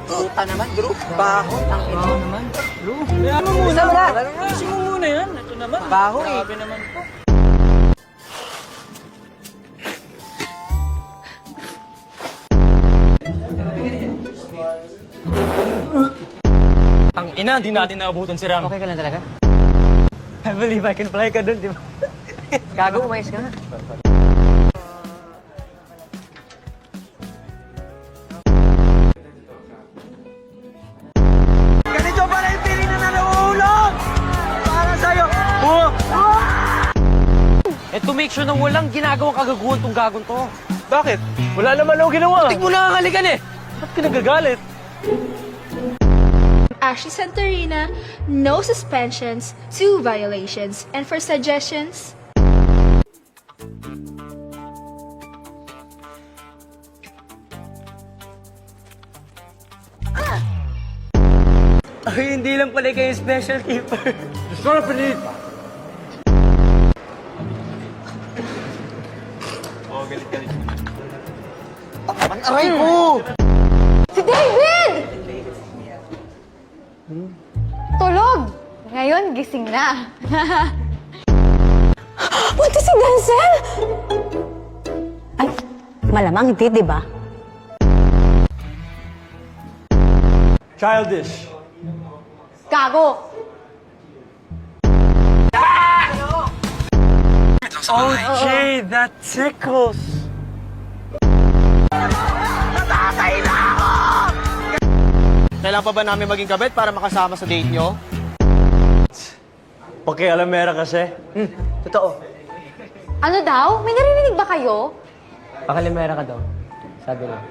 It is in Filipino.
Puta naman, Drew. Baho. Ang ito naman. Drew. Kaya mo muna. Isa mo na. Kasi mo muna yan. Ito naman. Baho eh. Grabe naman po. Ang ina, di natin naabutan si Ram. Okay ka lang talaga? I believe I can fly ka dun, di ba? Gago, umayos ka na. Ganito pala yung pili na nanuulog! Para sa'yo! To make sure na walang ginagawang kagaguhan tong gagon to. Bakit? Wala naman ako ginawa. Tik mo nakakalikan eh. Ba't ka nagagalit? Ashley Santorina, no suspensions, 2 violations. And for suggestions, Ay, hindi lang pala kayo special keeper. Scorpion! Oh, galit. Ang aray ko! Si David! Tulog! Ngayon, gising na. Punta si Denzel! Ay, malamang hindi, di ba? Childish. Gago! Oh, Jay, that tickles. Kailan pa ba namin maging kabit para makasama sa date nyo? Pakialamera kasi. Totoo. Ano daw? May narinig ba kayo? Pakalimera ka daw. Sabi lang.